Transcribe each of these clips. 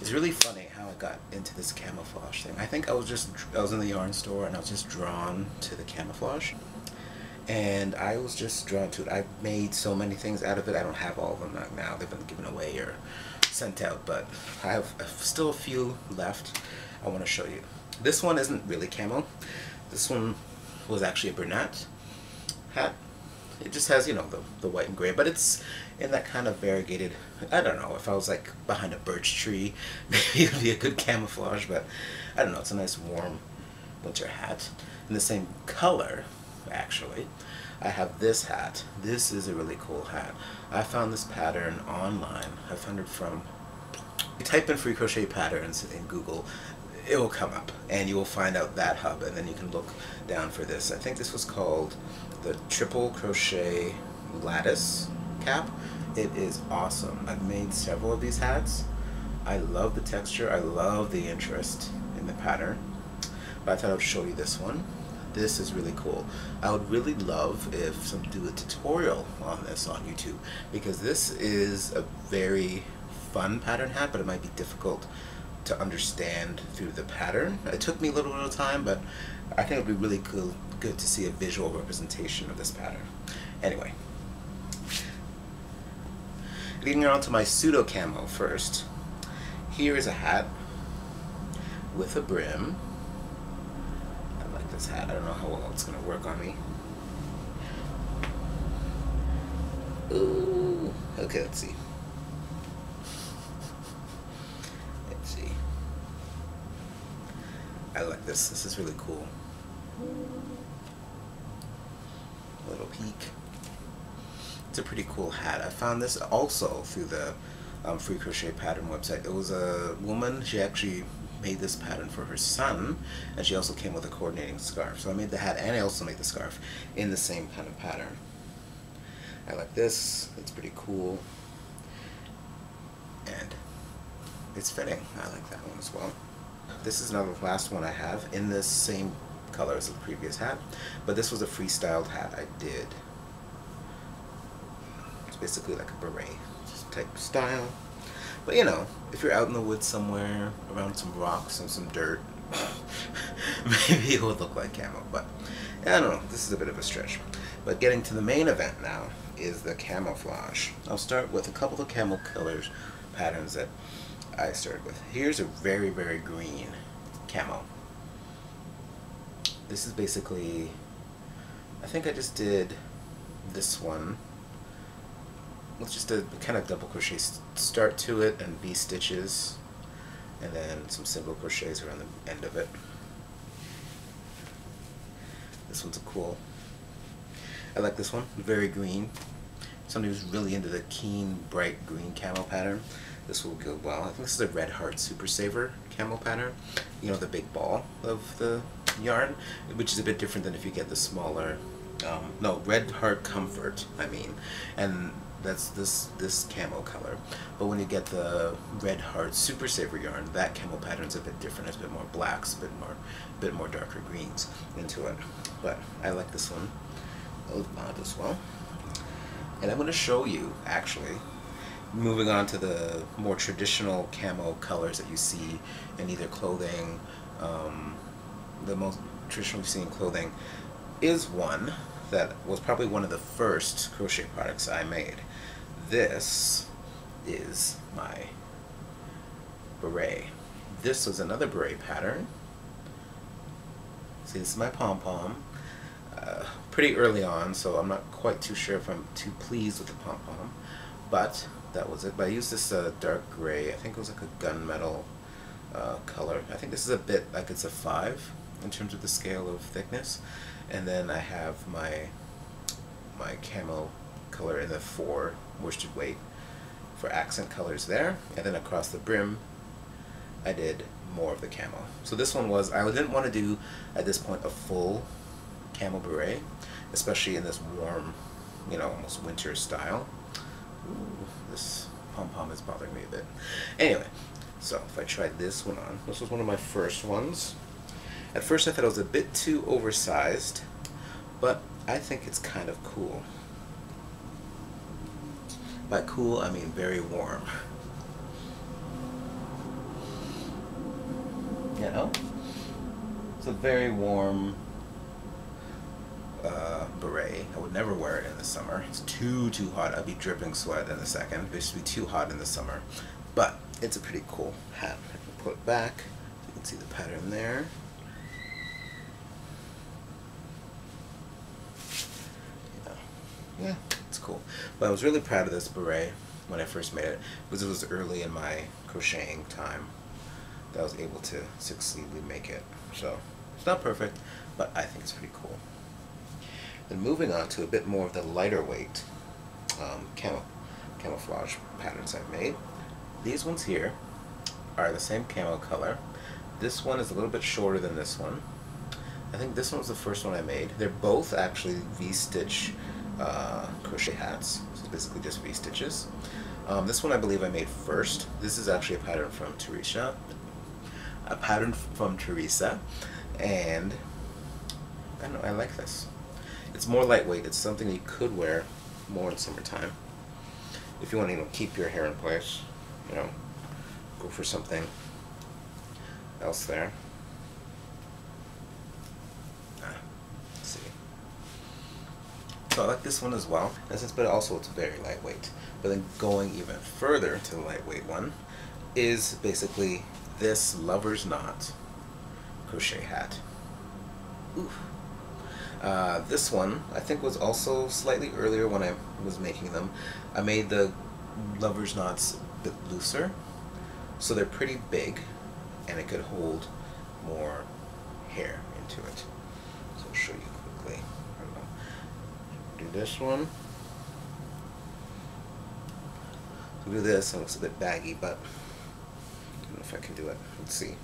It's really funny how I got into this camouflage thing. I think I was in the yarn store and I was just drawn to the camouflage. And I was just drawn to it. I've made so many things out of it. I don't have all of them now. They've been given away or sent out, but I have still a few left I want to show you. This one isn't really camo. This one was actually a brunette hat. It just has, you know, the white and gray, but it's in that kind of variegated, I don't know, if I was like behind a birch tree, maybe it would be a good camouflage, but I don't know, it's a nice warm winter hat. In the same color, actually, I have this hat. This is a really cool hat. I found this pattern online. I found it from, you type in free crochet patterns in Google, it will come up and you will find out that hub, and then you can look down for this. I think this was called the triple crochet lattice cap. It is awesome. I've made several of these hats. I love the texture. I love the interest in the pattern, but I thought I would show you this one. This is really cool. I would really love if some do a tutorial on this on YouTube, because this is a very fun pattern hat, but it might be difficult to understand through the pattern. It took me a little bit of time, but I think it would be really good to see a visual representation of this pattern. Anyway, leading on to my pseudo camo first. Here is a hat with a brim. I like this hat. I don't know how well it's going to work on me. Ooh. Okay, let's see. I like this. This is really cool. A little peek. It's a pretty cool hat. I found this also through the free crochet pattern website. It was a woman. She actually made this pattern for her son, and she also came with a coordinating scarf. So I made the hat and I also made the scarf in the same kind of pattern. I like this. It's pretty cool. And it's fitting. I like that one as well. This is now the last one I have in this same color as the previous hat, but this was a freestyled hat I did. It's basically like a beret type style. But you know, if you're out in the woods somewhere around some rocks and some dirt, maybe it would look like camo, but I don't know, this is a bit of a stretch. But getting to the main event now is the camouflage. I'll start with a couple of camo colors patterns that I started with. Here's a very, very green camo. This is basically, I think I just did this one. Let's just do kind of double crochet start to it and V stitches, and then some single crochets around the end of it. This one's a cool. I like this one, very green. Somebody who's really into the keen, bright green camo pattern, this will go well. I think this is a Red Heart Super Saver camo pattern. You know, the big ball of the yarn, which is a bit different than if you get the smaller, no, Red Heart Comfort, I mean, and that's this camo color. But when you get the Red Heart Super Saver yarn, that camo pattern's a bit different. It's a bit more blacks, a bit more darker greens into it. But I like this one a lot as well. And I'm going to show you, actually, moving on to the more traditional camo colors that you see in either clothing. The most traditionally seen clothing is one that was probably one of the first crochet products I made. This is my beret. This was another beret pattern. See, this is my pom-pom. Pretty early on, so I'm not quite too sure if I'm too pleased with the pom-pom, but that was it. But I used this dark gray. I think it was like a gunmetal color. I think this is a bit like it's a 5 in terms of the scale of thickness. And then I have my camo color in the 4 worsted weight for accent colors there. And then across the brim, I did more of the camo. So this one was, I didn't want to do at this point a full camo beret, especially in this warm, you know, almost winter style. Ooh, this pom-pom is bothering me a bit. Anyway, so if I tried this one on, this was one of my first ones. At first I thought it was a bit too oversized, but I think it's kind of cool. By cool, I mean very warm. You know? It's a very warm beret. I would never wear it in the summer. It's too hot. I'd be dripping sweat in a second. It should be too hot in the summer. But it's a pretty cool hat. I can put it back. You can see the pattern there. Yeah, it's cool. But I was really proud of this beret when I first made it because it was early in my crocheting time that I was able to successfully make it. So it's not perfect, but I think it's pretty cool. Then moving on to a bit more of the lighter weight camouflage patterns I've made. These ones here are the same camo color. This one is a little bit shorter than this one. I think this one was the first one I made. They're both actually V-stitch crochet hats, so it's basically just V-stitches. This one I believe I made first. This is actually a pattern from Teresa. And I don't know, I like this. It's more lightweight. It's something you could wear more in summertime. If you want to, keep your hair in place, go for something else there. Let's see. So I like this one as well, but also it's very lightweight. But then going even further to the lightweight one is basically this lover's knot crochet hat. Oof. This one I think was also slightly earlier when I was making them. I made the lover's knots a bit looser, so they're pretty big and it could hold more hair into it. So I'll show you quickly. I don't know. Do this one. So do this. It looks a bit baggy, but I don't know if I can do it. Let's see.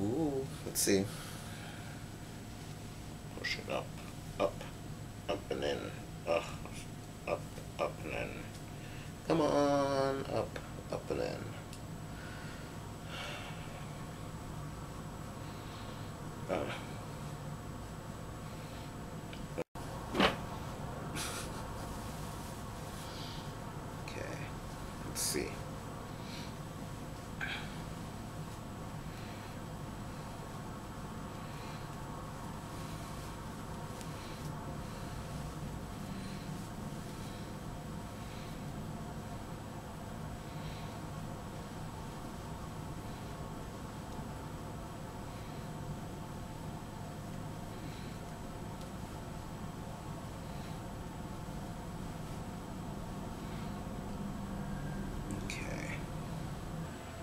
Ooh, let's see. Push it up, up and in. Up, up and in. Come on, up and in. Okay, let's see.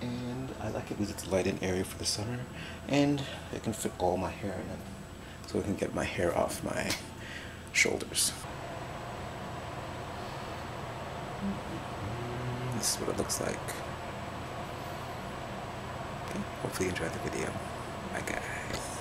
And I like it because it's light and airy for the summer, and it can fit all my hair in it, so I can get my hair off my shoulders. This is what it looks like. Okay, hopefully you enjoyed the video. Bye guys.